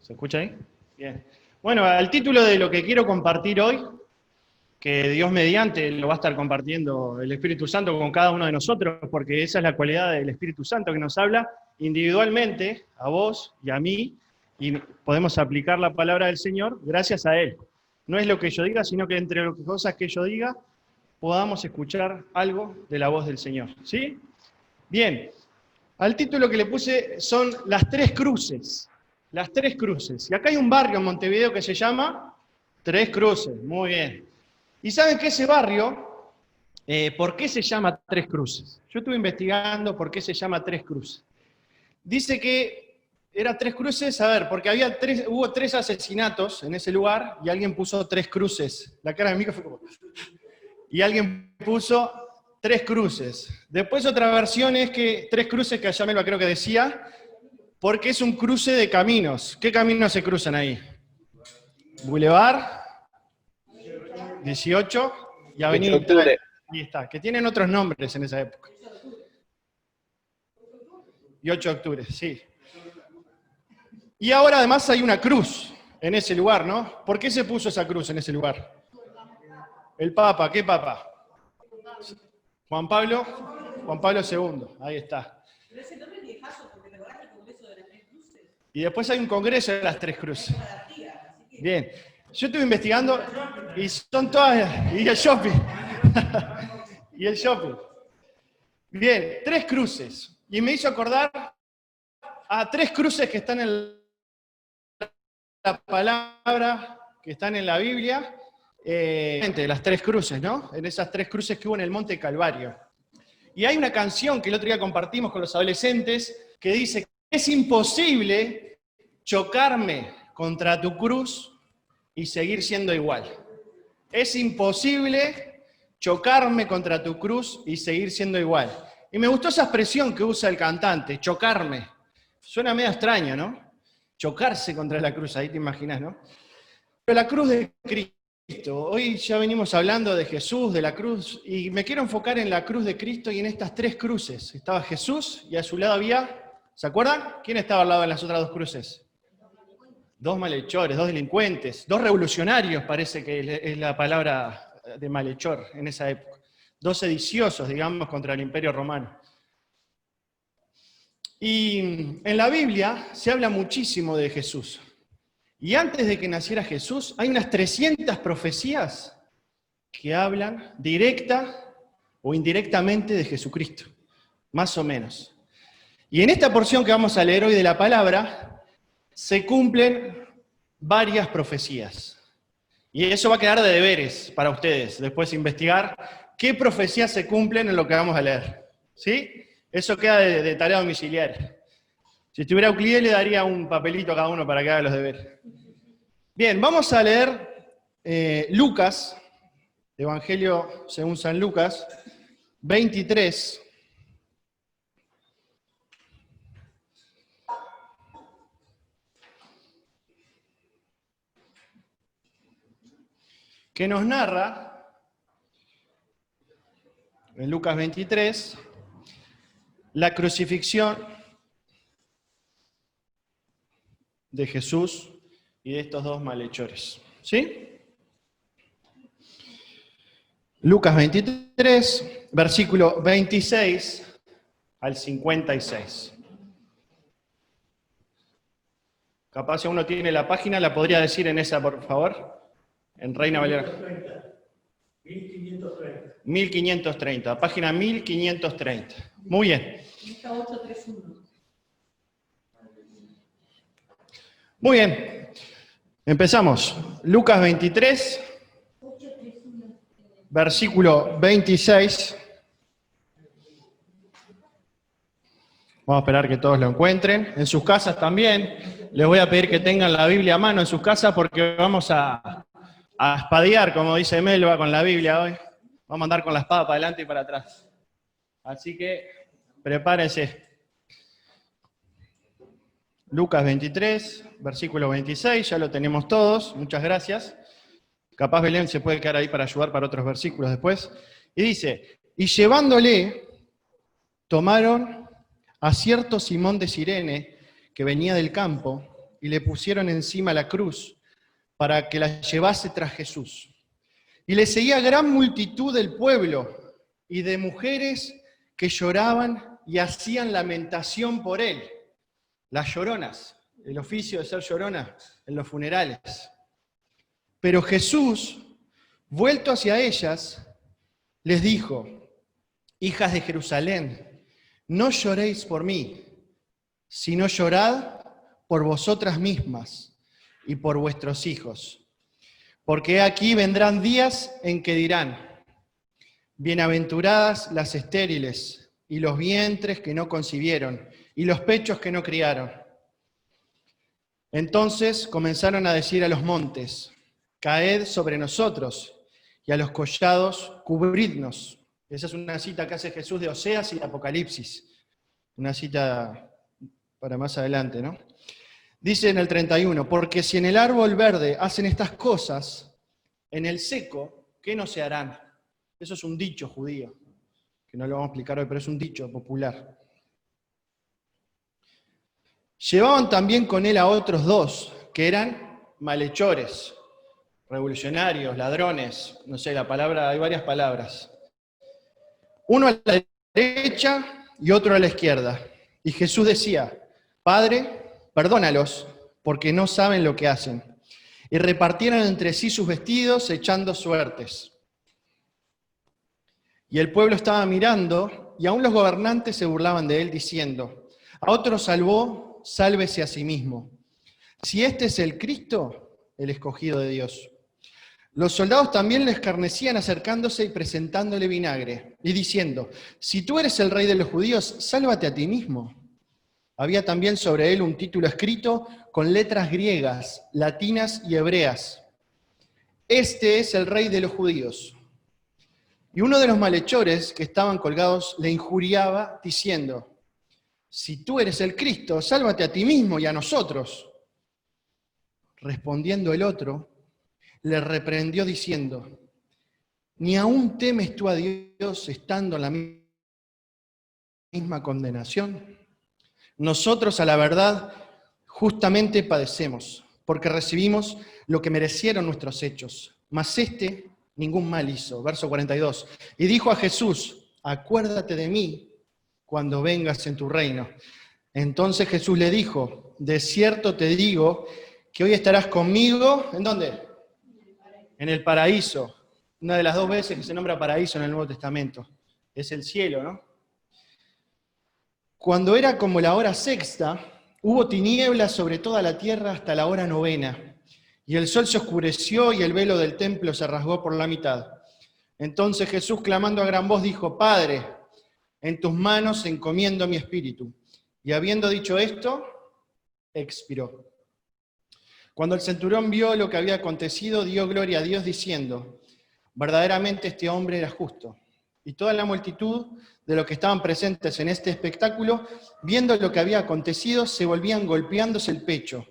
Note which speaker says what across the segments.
Speaker 1: ¿Se escucha ahí? Bien. Bueno, al título de lo que quiero compartir hoy, que Dios mediante lo va a estar compartiendo el Espíritu Santo con cada uno de nosotros, porque esa es la cualidad del Espíritu Santo, que nos habla individualmente, a vos y a mí, y podemos aplicar la palabra del Señor gracias a Él. No es lo que yo diga, sino que entre las cosas que yo diga, podamos escuchar algo de la voz del Señor. ¿Sí? Bien. Al título que le puse son Las Tres Cruces. Las Tres Cruces. Y acá hay un barrio en Montevideo que se llama Tres Cruces. Muy bien. ¿Y saben que ese barrio, por qué se llama Tres Cruces? Yo estuve investigando por qué se llama Tres Cruces. Dice que era Tres Cruces, a ver, porque hubo tres asesinatos en ese lugar y alguien puso Tres Cruces. La cara de Mica fue como... Y alguien puso Tres Cruces. Después otra versión es que Tres Cruces, que allá me lo creo que decía, porque es un cruce de caminos. ¿Qué caminos se cruzan ahí? Boulevard 18 y Avenida Italia. Ahí está, que tienen otros nombres en esa época. Y 8 de octubre, sí. Y ahora además hay una cruz en ese lugar, ¿no? ¿Por qué se puso esa cruz en ese lugar? El Papa, ¿qué Papa? Juan Pablo II, ahí está.
Speaker 2: Pero ese nombre es viejazo, porque te acordás del Congreso de las Tres Cruces.
Speaker 1: Y después hay un congreso de las Tres Cruces. Bien, yo estuve investigando y son todas... Y el shopping. Y el shopping. Bien, Tres Cruces. Y me hizo acordar a tres cruces que están en la palabra, que están en la Biblia, las tres cruces, ¿no? En esas tres cruces que hubo en el Monte Calvario. Y hay una canción que el otro día compartimos con los adolescentes que dice que es imposible chocarme contra tu cruz y seguir siendo igual. Es imposible chocarme contra tu cruz y seguir siendo igual. Y me gustó esa expresión que usa el cantante, chocarme. Suena medio extraño, ¿no? Chocarse contra la cruz, ahí te imaginas, ¿no? Pero la cruz de Cristo, hoy ya venimos hablando de Jesús, de la cruz, y me quiero enfocar en la cruz de Cristo y en estas tres cruces. Estaba Jesús y a su lado había, ¿se acuerdan? ¿Quién estaba al lado de las otras dos cruces? Dos malhechores, dos delincuentes, dos revolucionarios, parece que es la palabra de malhechor en esa época. Dos sediciosos, digamos, contra el Imperio Romano. Y en la Biblia se habla muchísimo de Jesús. Y antes de que naciera Jesús, hay unas 300 profecías que hablan directa o indirectamente de Jesucristo, más o menos. Y en esta porción que vamos a leer hoy de la palabra, se cumplen varias profecías. Y eso va a quedar de deberes para ustedes, después investigar qué profecías se cumplen en lo que vamos a leer. ¿Sí? Eso queda de tarea domiciliaria. Si estuviera Euclides le daría un papelito a cada uno para que haga los deberes. Bien, vamos a leer Lucas, Evangelio según San Lucas, 23. Que nos narra, en Lucas 23, la crucifixión de Jesús y de estos dos malhechores. ¿Sí? Lucas 23, versículo 26 al 56. Capaz si uno tiene la página, ¿la podría decir en esa, por favor? En Reina Valera.
Speaker 3: 1530.
Speaker 1: 1530, página 1530. Muy bien.
Speaker 2: Está 831.
Speaker 1: Muy bien. Empezamos. Lucas 23, versículo 26. Vamos a esperar que todos lo encuentren. En sus casas también. Les voy a pedir que tengan la Biblia a mano en sus casas porque vamos a espadear, como dice Melba, con la Biblia hoy. Vamos a andar con la espada para adelante y para atrás. Así que prepárense. Lucas 23, versículo 26, ya lo tenemos todos, muchas gracias. Capaz Belén se puede quedar ahí para ayudar para otros versículos después. Y dice, y llevándole, tomaron a cierto Simón de Cirene, que venía del campo, y le pusieron encima la cruz para que la llevase tras Jesús. Y le seguía gran multitud del pueblo y de mujeres que lloraban y hacían lamentación por él. Las lloronas, el oficio de ser llorona en los funerales. Pero Jesús, vuelto hacia ellas, les dijo: hijas de Jerusalén, no lloréis por mí, sino llorad por vosotras mismas y por vuestros hijos. Porque aquí vendrán días en que dirán: bienaventuradas las estériles y los vientres que no concibieron y los pechos que no criaron. Entonces comenzaron a decir a los montes: caed sobre nosotros, y a los collados, cubridnos. Esa es una cita que hace Jesús de Oseas y de Apocalipsis. Una cita para más adelante, ¿no? Dice en el 31, porque si en el árbol verde hacen estas cosas, en el seco, ¿qué no se harán? Eso es un dicho judío, que no lo vamos a explicar hoy, pero es un dicho popular. Llevaban también con él a otros dos, que eran malhechores, revolucionarios, ladrones, no sé, la palabra, hay varias palabras. Uno a la derecha y otro a la izquierda. Y Jesús decía: Padre, perdónalos, porque no saben lo que hacen. Y repartieron entre sí sus vestidos, echando suertes. Y el pueblo estaba mirando, y aún los gobernantes se burlaban de él, diciendo: a otro salvó, sálvese a sí mismo. Si este es el Cristo, el escogido de Dios. Los soldados también le escarnecían acercándose y presentándole vinagre, y diciendo: si tú eres el rey de los judíos, sálvate a ti mismo. Había también sobre él un título escrito con letras griegas, latinas y hebreas: este es el rey de los judíos. Y uno de los malhechores que estaban colgados le injuriaba, diciendo: si tú eres el Cristo, sálvate a ti mismo y a nosotros. Respondiendo el otro, le reprendió diciendo: ¿ni aún temes tú a Dios estando en la misma condenación? Nosotros, a la verdad, justamente padecemos, porque recibimos lo que merecieron nuestros hechos, mas este ningún mal hizo. Verso 42. Y dijo a Jesús: acuérdate de mí cuando vengas en tu reino. Entonces Jesús le dijo: de cierto te digo que hoy estarás conmigo, ¿en dónde? En el paraíso. Una de las dos veces que se nombra paraíso en el Nuevo Testamento. Es el cielo, ¿no? Cuando era como la hora sexta, hubo tinieblas sobre toda la tierra hasta la hora novena. Y el sol se oscureció y el velo del templo se rasgó por la mitad. Entonces Jesús, clamando a gran voz, dijo: Padre, en tus manos encomiendo mi espíritu. Y habiendo dicho esto, expiró. Cuando el centurión vio lo que había acontecido, dio gloria a Dios diciendo: verdaderamente este hombre era justo. Y toda la multitud de los que estaban presentes en este espectáculo, viendo lo que había acontecido, se volvían golpeándose el pecho.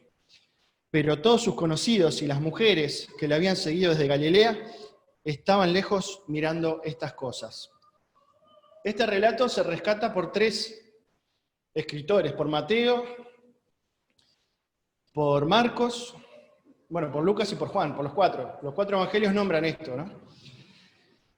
Speaker 1: Pero todos sus conocidos y las mujeres que le habían seguido desde Galilea estaban lejos mirando estas cosas. Este relato se rescata por tres escritores, por Mateo, por Marcos, bueno, por Lucas y por Juan, por los cuatro. Los cuatro evangelios nombran esto, ¿no?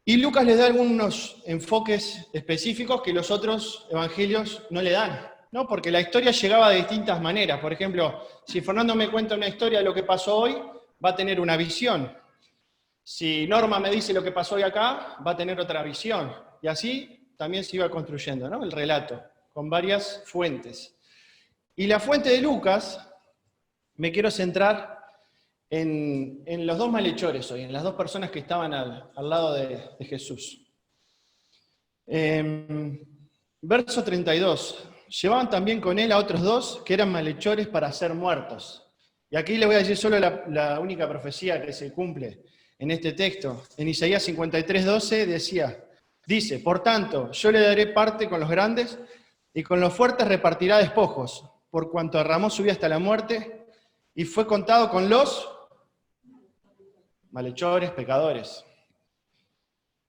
Speaker 1: Y Lucas les da algunos enfoques específicos que los otros evangelios no le dan, ¿no? Porque la historia llegaba de distintas maneras. Por ejemplo, si Fernando me cuenta una historia de lo que pasó hoy, va a tener una visión. Si Norma me dice lo que pasó hoy acá, va a tener otra visión. Y así también se iba construyendo, ¿no? El relato, con varias fuentes. Y la fuente de Lucas, me quiero centrar en los dos malhechores hoy, en las dos personas que estaban al lado de Jesús. Verso 32. Llevaban también con él a otros dos que eran malhechores para ser muertos. Y aquí le voy a decir solo la única profecía que se cumple en este texto. En Isaías 53:12 dice: por tanto, yo le daré parte con los grandes y con los fuertes repartirá despojos, por cuanto derramó su vida hasta la muerte y fue contado con los malhechores, pecadores.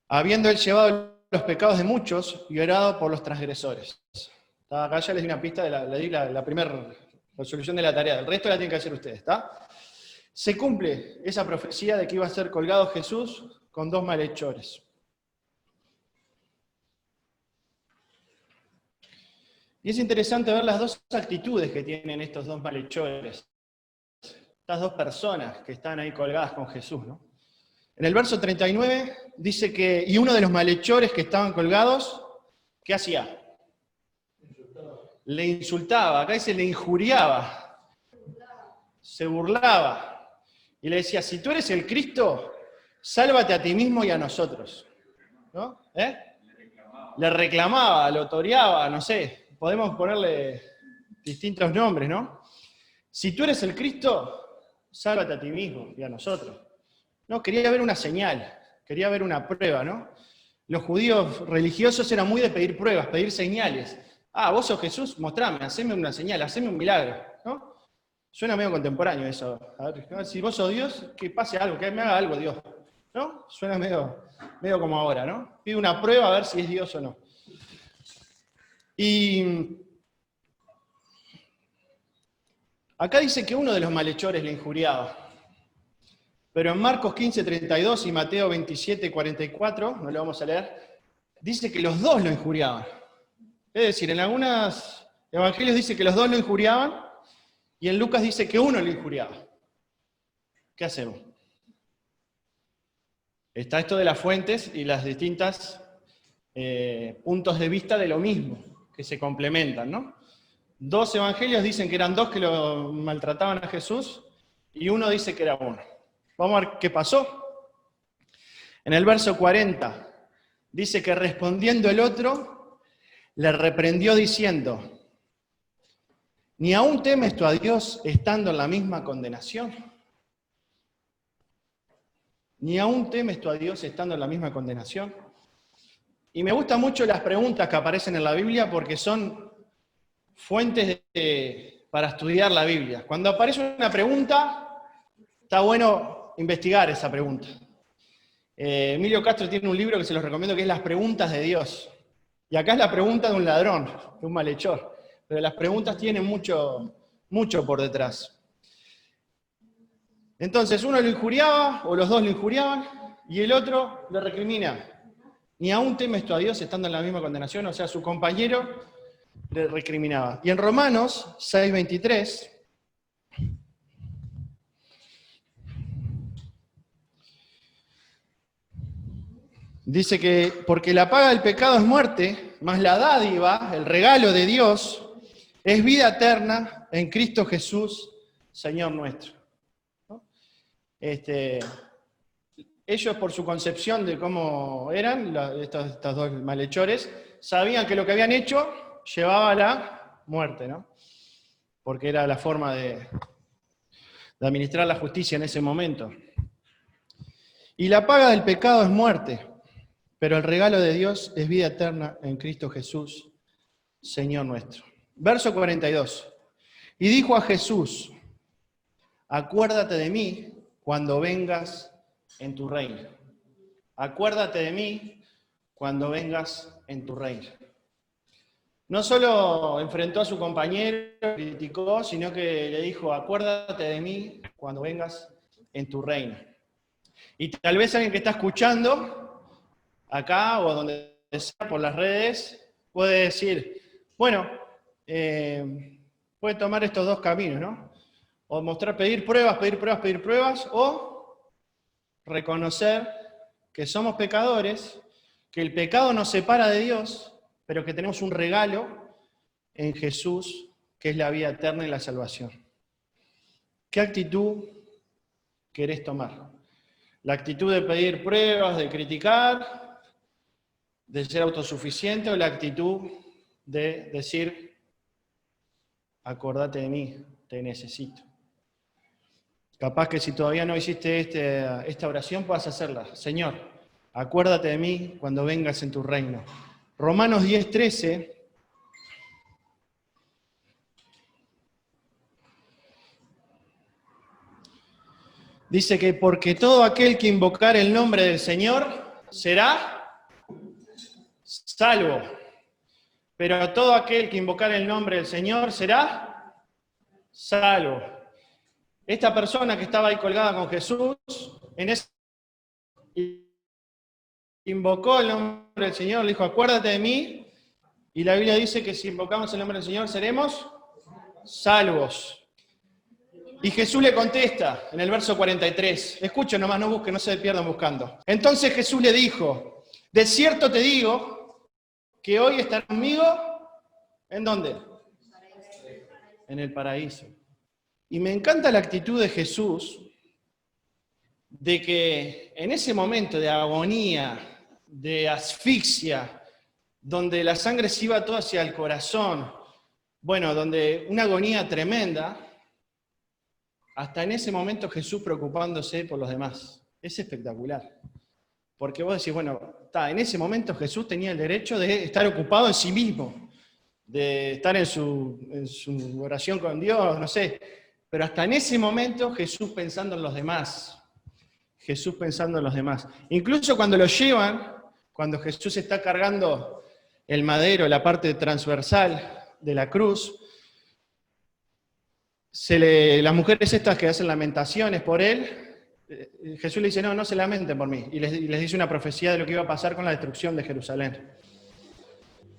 Speaker 1: Habiendo él llevado los pecados de muchos y orado por los transgresores. Acá ya les di una pista, le di la primera resolución de la tarea. El resto la tienen que hacer ustedes, ¿está? Se cumple esa profecía de que iba a ser colgado Jesús con 2 malhechores. Y es interesante ver las 2 actitudes que tienen estos 2 malhechores. Estas 2 personas que están ahí colgadas con Jesús, ¿no? En el verso 39 dice que, y uno de los malhechores que estaban colgados, ¿qué hacía? Le insultaba, acá dice le injuriaba, se burlaba, y le decía, si tú eres el Cristo, sálvate a ti mismo y a nosotros. ¿No? Le reclamaba, lo toreaba, no sé, podemos ponerle distintos nombres, ¿no? Si tú eres el Cristo, sálvate a ti mismo y a nosotros. No, quería ver una señal, quería ver una prueba, ¿no? Los judíos religiosos eran muy de pedir pruebas, pedir señales. Ah, vos sos Jesús, mostrame, haceme una señal, haceme un milagro, ¿no? Suena medio contemporáneo eso. A ver, si vos sos Dios, que pase algo, que me haga algo Dios, ¿no? Suena medio como ahora, ¿no? Pide una prueba a ver si es Dios o no. Y acá dice que uno de los malhechores le injuriaba. Pero en Marcos 15:32 y Mateo 27:44, no lo vamos a leer, dice que los 2 lo injuriaban. Es decir, en algunos evangelios dice que los 2 lo injuriaban, y en Lucas dice que uno lo injuriaba. ¿Qué hacemos? Está esto de las fuentes y las distintas puntos de vista de lo mismo, que se complementan, ¿no? 2 evangelios dicen que eran 2 que lo maltrataban a Jesús, y uno dice que era uno. Vamos a ver qué pasó. En el verso 40 dice que respondiendo el otro, le reprendió diciendo, ¿ni aún temes tú a Dios estando en la misma condenación? ¿Ni aún temes tú a Dios estando en la misma condenación? Y me gustan mucho las preguntas que aparecen en la Biblia porque son fuentes para estudiar la Biblia. Cuando aparece una pregunta, está bueno investigar esa pregunta. Emilio Castro tiene un libro que se los recomiendo que es Las preguntas de Dios. Y acá es la pregunta de un ladrón, de un malhechor. Pero las preguntas tienen mucho por detrás. Entonces, uno lo injuriaba, o los 2 lo injuriaban, y el otro le recrimina. ¿Ni aún temes tú a Dios estando en la misma condenación? O sea, su compañero le recriminaba. Y en Romanos 6:23... dice que, porque la paga del pecado es muerte, mas la dádiva, el regalo de Dios, es vida eterna en Cristo Jesús, Señor nuestro. ¿No? Ellos, por su concepción de cómo eran, estos 2 malhechores, sabían que lo que habían hecho llevaba a la muerte, ¿no? Porque era la forma de administrar la justicia en ese momento. Y la paga del pecado es muerte, pero el regalo de Dios es vida eterna en Cristo Jesús, Señor nuestro. Verso 42. Y dijo a Jesús, acuérdate de mí cuando vengas en tu reino. Acuérdate de mí cuando vengas en tu reino. No solo enfrentó a su compañero, criticó, sino que le dijo, acuérdate de mí cuando vengas en tu reino. Y tal vez alguien que está escuchando acá o donde sea por las redes, puede decir, bueno, puede tomar estos 2 caminos, ¿no? O mostrar, pedir pruebas, o reconocer que somos pecadores, que el pecado nos separa de Dios, pero que tenemos un regalo en Jesús, que es la vida eterna y la salvación. ¿Qué actitud querés tomar? ¿La actitud de pedir pruebas, de criticar, de ser autosuficiente, o la actitud de decir, acordate de mí, te necesito? Capaz que si todavía no hiciste esta oración, puedas hacerla. Señor, acuérdate de mí cuando vengas en tu reino. Romanos 10:13 dice que porque todo aquel que invocar el nombre del Señor será salvo. Pero todo aquel que invocar el nombre del Señor será salvo. Esta persona que estaba ahí colgada con Jesús, en ese invocó el nombre del Señor, le dijo, acuérdate de mí, y la Biblia dice que si invocamos el nombre del Señor seremos salvos. Y Jesús le contesta en el verso 43, escuchen nomás, no busquen, no se pierdan buscando. Entonces Jesús le dijo, de cierto te digo que hoy estarás conmigo, ¿en dónde? En el paraíso. Y me encanta la actitud de Jesús, de que en ese momento de agonía, de asfixia, donde la sangre se iba toda hacia el corazón, bueno, donde una agonía tremenda, hasta en ese momento Jesús preocupándose por los demás. Es espectacular. Porque vos decís, bueno, en ese momento Jesús tenía el derecho de estar ocupado en sí mismo, de estar en su oración con Dios, no sé. Pero hasta en ese momento Jesús pensando en los demás. Jesús pensando en los demás. Incluso cuando lo llevan, cuando Jesús está cargando el madero, la parte transversal de la cruz, las mujeres estas que hacen lamentaciones por él, Jesús le dice, no se lamenten por mí. Y les dice una profecía de lo que iba a pasar con la destrucción de Jerusalén.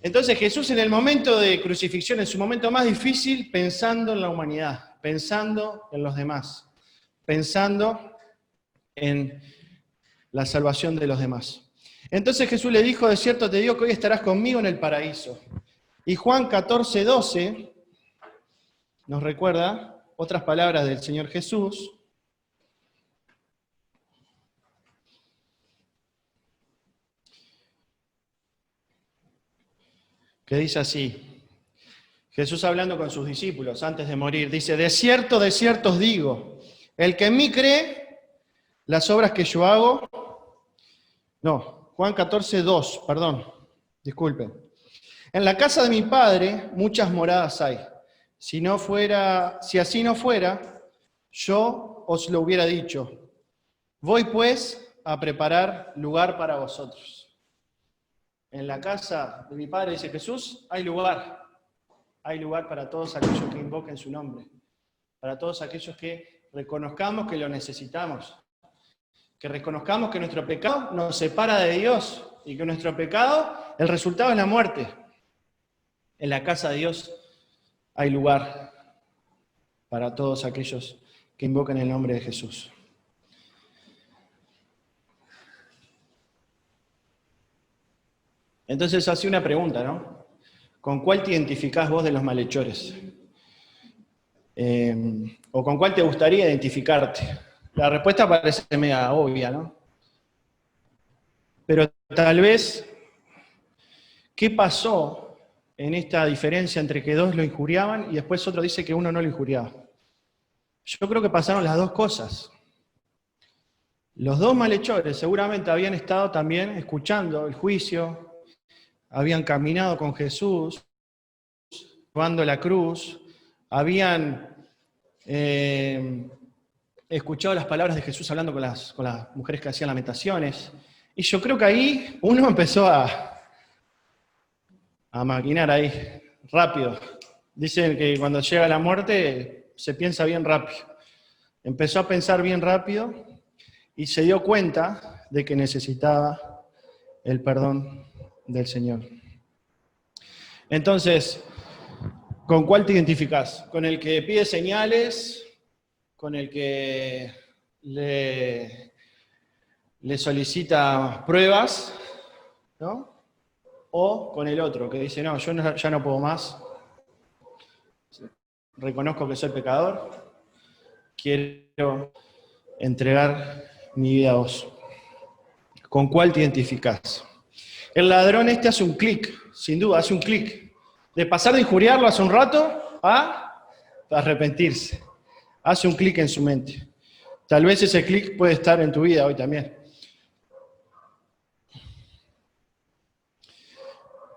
Speaker 1: Entonces Jesús en el momento de crucifixión, en su momento más difícil, pensando en la humanidad, pensando en los demás, pensando en la salvación de los demás. Entonces Jesús le dijo, de cierto te digo que hoy estarás conmigo en el paraíso. Y Juan 14:12 nos recuerda otras palabras del Señor Jesús, que dice así, Jesús hablando con sus discípulos antes de morir, dice, de cierto os digo, el que en mí cree, las obras que yo hago, Juan 14:2, perdón, disculpen. En la casa de mi Padre muchas moradas hay. Si así no fuera, yo os lo hubiera dicho. Voy pues a preparar lugar para vosotros. En la casa de mi Padre, dice Jesús, hay lugar. Hay lugar para todos aquellos que invoquen su nombre. Para todos aquellos que reconozcamos que lo necesitamos. Que reconozcamos que nuestro pecado nos separa de Dios y que nuestro pecado, el resultado es la muerte. En la casa de Dios hay lugar para todos aquellos que invoquen el nombre de Jesús. Entonces hace una pregunta, ¿no? ¿Con cuál te identificás vos de los malhechores? ¿O con cuál te gustaría identificarte? La respuesta parece media obvia, ¿no? Pero tal vez, ¿qué pasó en esta diferencia entre que dos lo injuriaban y después otro dice que uno no lo injuriaba? Yo creo que pasaron las dos cosas. Los dos malhechores seguramente habían estado también escuchando el juicio, habían caminado con Jesús, llevando la cruz, habían escuchado las palabras de Jesús hablando con las mujeres que hacían lamentaciones. Y yo creo que ahí uno empezó a maquinar ahí, rápido. Dicen que cuando llega la muerte se piensa bien rápido. Empezó a pensar bien rápido y se dio cuenta de que necesitaba el perdón del Señor. Entonces, ¿con cuál te identificás? ¿Con el que pide señales? ¿Con el que le solicita pruebas? ¿No? ¿O con el otro que dice, no, yo ya no puedo más, reconozco que soy pecador, quiero entregar mi vida a vos? ¿Con cuál te identificás? El ladrón hace un clic, sin duda, hace un clic. De pasar de injuriarlo hace un rato a arrepentirse. Hace un clic en su mente. Tal vez ese clic puede estar en tu vida hoy también.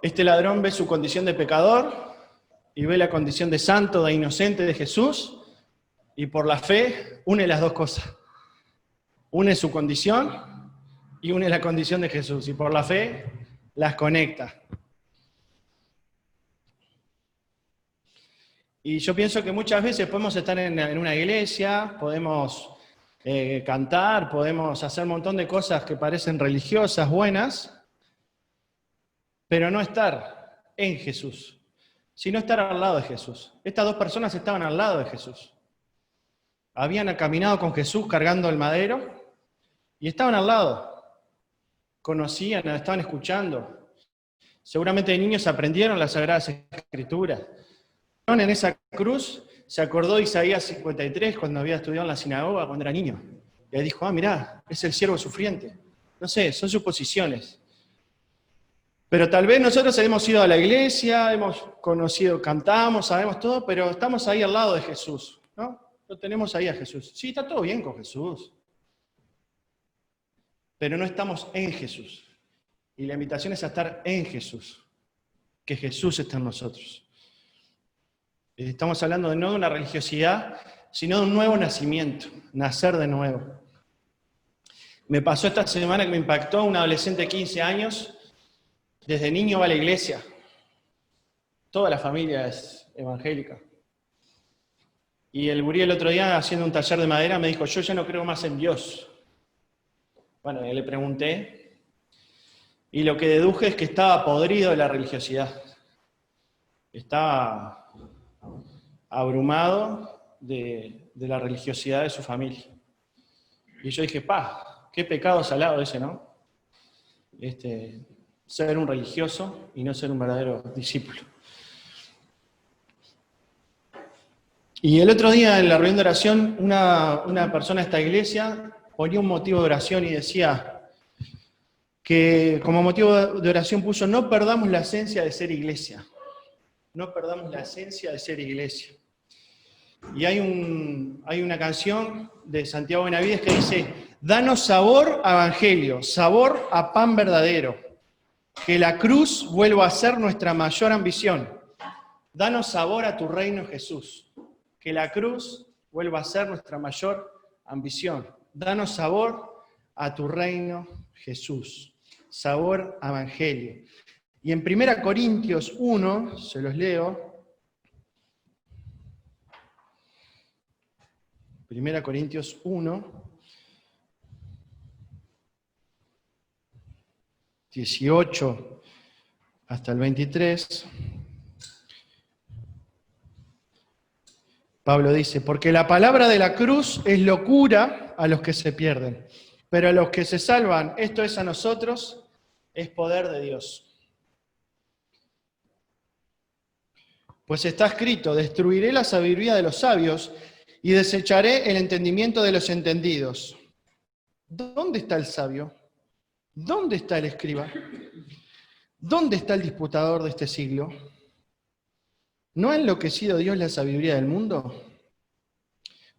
Speaker 1: Este ladrón ve su condición de pecador y ve la condición de santo, de inocente de Jesús, y por la fe une las dos cosas. Une su condición y une la condición de Jesús, y por la fe las conecta. Y yo pienso que muchas veces podemos estar en una iglesia, podemos cantar, podemos hacer un montón de cosas que parecen religiosas, buenas, pero no estar en Jesús, sino estar al lado de Jesús. Estas dos personas estaban al lado de Jesús. Habían caminado con Jesús cargando el madero y estaban al lado. Conocían, estaban escuchando. Seguramente de niños aprendieron las Sagradas Escrituras. En esa cruz se acordó de Isaías 53 cuando había estudiado en la sinagoga cuando era niño. Y ahí dijo, mirá, es el siervo sufriente. No sé, son suposiciones. Pero tal vez nosotros hemos ido a la iglesia, hemos conocido, cantamos, sabemos todo, pero estamos ahí al lado de Jesús, ¿no? Lo tenemos ahí a Jesús. Sí, está todo bien con Jesús. Pero no estamos en Jesús. Y la invitación es a estar en Jesús. Que Jesús está en nosotros. Estamos hablando no de una religiosidad, sino de un nuevo nacimiento, nacer de nuevo. Me pasó esta semana que me impactó un adolescente de 15 años, desde niño va a la iglesia. Toda la familia es evangélica. Y el gurí el otro día, haciendo un taller de madera, me dijo, yo ya no creo más en Dios. Bueno, le pregunté, y lo que deduje es que estaba podrido de la religiosidad. Estaba abrumado de la religiosidad de su familia. Y yo dije, qué pecado salado ese, ¿no? Ser un religioso y no ser un verdadero discípulo. Y el otro día en la reunión de oración, una persona de esta iglesia ponía un motivo de oración y decía que como motivo de oración puso, no perdamos la esencia de ser iglesia. No perdamos la esencia de ser iglesia. Y hay una canción de Santiago Benavides que dice, danos sabor a evangelio, sabor a pan verdadero, que la cruz vuelva a ser nuestra mayor ambición. Danos sabor a tu reino, Jesús, que la cruz vuelva a ser nuestra mayor ambición. Danos sabor a tu reino, Jesús, sabor a evangelio. Y en 1 Corintios 1, se los leo, 1 Corintios 1, 18 hasta el 23, Pablo dice, porque la palabra de la cruz es locura a los que se pierden, pero a los que se salvan, esto es a nosotros, es poder de Dios. Pues está escrito, destruiré la sabiduría de los sabios y desecharé el entendimiento de los entendidos. ¿Dónde está el sabio? ¿Dónde está el escriba? ¿Dónde está el disputador de este siglo? ¿No ha enloquecido Dios la sabiduría del mundo?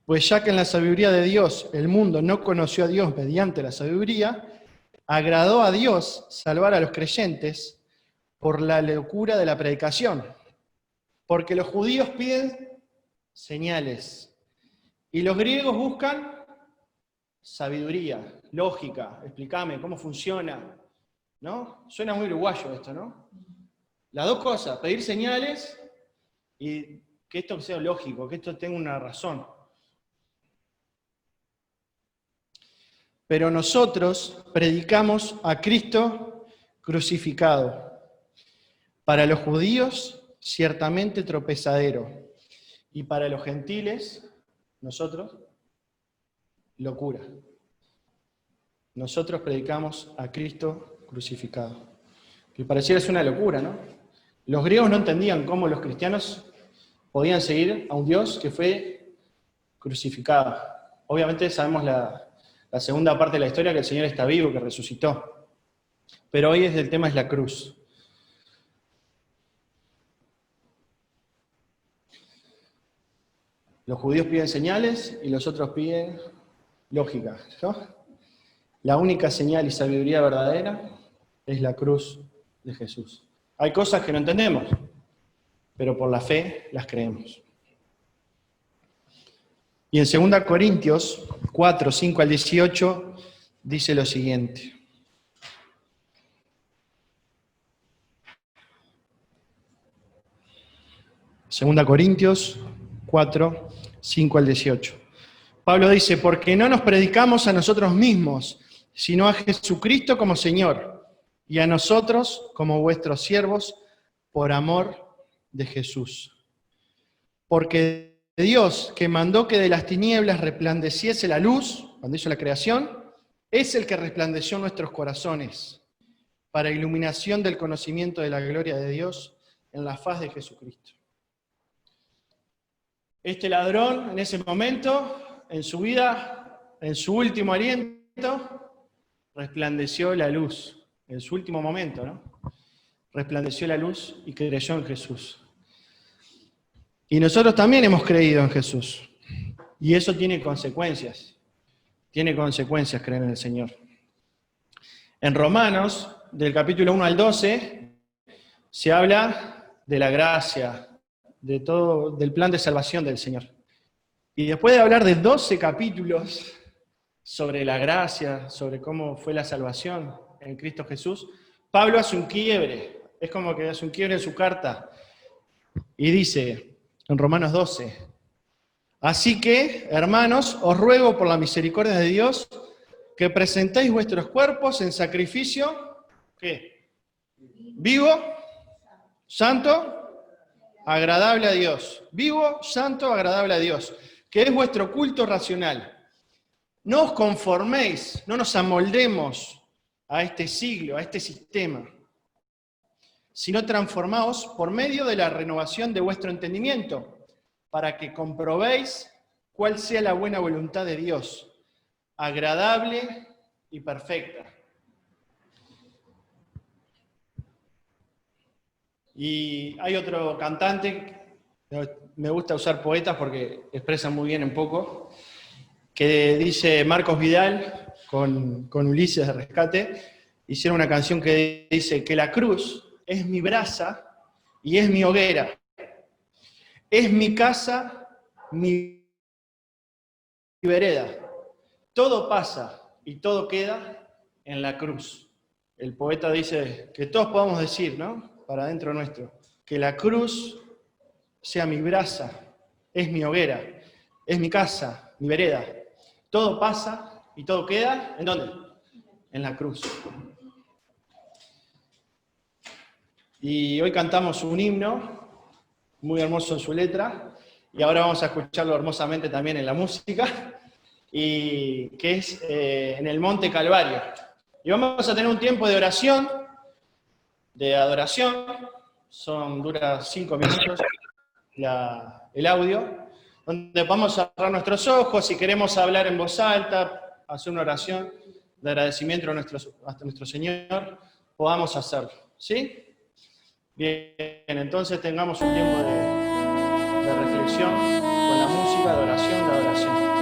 Speaker 1: Pues ya que en la sabiduría de Dios el mundo no conoció a Dios mediante la sabiduría, agradó a Dios salvar a los creyentes por la locura de la predicación. Porque los judíos piden señales y los griegos buscan sabiduría, lógica. Explícame cómo funciona, ¿no? Suena muy uruguayo esto, ¿no? Las dos cosas, pedir señales y que esto sea lógico, que esto tenga una razón. Pero nosotros predicamos a Cristo crucificado. Para los judíos, ciertamente tropezadero. Y para los gentiles, nosotros, locura. Nosotros predicamos a Cristo crucificado. Que pareciera ser una locura, ¿no? Los griegos no entendían cómo los cristianos podían seguir a un Dios que fue crucificado. Obviamente sabemos la segunda parte de la historia, que el Señor está vivo, que resucitó. Pero hoy el tema es la cruz. Los judíos piden señales y los otros piden lógica, ¿no? La única señal y sabiduría verdadera es la cruz de Jesús. Hay cosas que no entendemos, pero por la fe las creemos. Y en 2 Corintios 4, 5 al 18 dice lo siguiente. 2 Corintios 4, 5 al 18. Pablo dice, porque no nos predicamos a nosotros mismos, sino a Jesucristo como Señor, y a nosotros como vuestros siervos, por amor de Jesús. Porque Dios, que mandó que de las tinieblas resplandeciese la luz, cuando hizo la creación, es el que resplandeció en nuestros corazones, para iluminación del conocimiento de la gloria de Dios en la faz de Jesucristo. Este ladrón, en ese momento, en su vida, en su último aliento, resplandeció la luz. En su último momento, ¿no? Resplandeció la luz y creyó en Jesús. Y nosotros también hemos creído en Jesús. Y eso tiene consecuencias. Tiene consecuencias creer en el Señor. En Romanos, del capítulo 1 al 12, se habla de la gracia, de todo, del plan de salvación del Señor. Y después de hablar de 12 capítulos sobre la gracia, sobre cómo fue la salvación en Cristo Jesús, Pablo hace un quiebre. Es como que hace un quiebre en su carta. Y dice, en Romanos 12, así que, hermanos, os ruego por la misericordia de Dios que presentéis vuestros cuerpos en sacrificio, ¿qué? Vivo, santo, agradable a Dios. Vivo, santo, agradable a Dios, que es vuestro culto racional. No os conforméis, no nos amoldemos a este siglo, a este sistema, sino transformaos por medio de la renovación de vuestro entendimiento, para que comprobéis cuál sea la buena voluntad de Dios, agradable y perfecta. Y hay otro cantante, me gusta usar poetas porque expresan muy bien en poco, que dice Marcos Vidal, con Ulises de Rescate, hicieron una canción que dice que la cruz es mi brasa y es mi hoguera, es mi casa, mi vereda. Todo pasa y todo queda en la cruz. El poeta dice que todos podamos decir, ¿no? Para adentro nuestro, que la cruz sea mi brasa, es mi hoguera, es mi casa, mi vereda. Todo pasa y todo queda, ¿en dónde? En la cruz. Y hoy cantamos un himno, muy hermoso en su letra, y ahora vamos a escucharlo hermosamente también en la música, y que es en el Monte Calvario. Y vamos a tener un tiempo de oración, de adoración, dura 5 minutos el audio, donde vamos a cerrar nuestros ojos, si queremos hablar en voz alta, hacer una oración de agradecimiento a nuestro Señor, podamos hacerlo, ¿sí? Bien, entonces tengamos un tiempo de reflexión con la música, de oración, de adoración.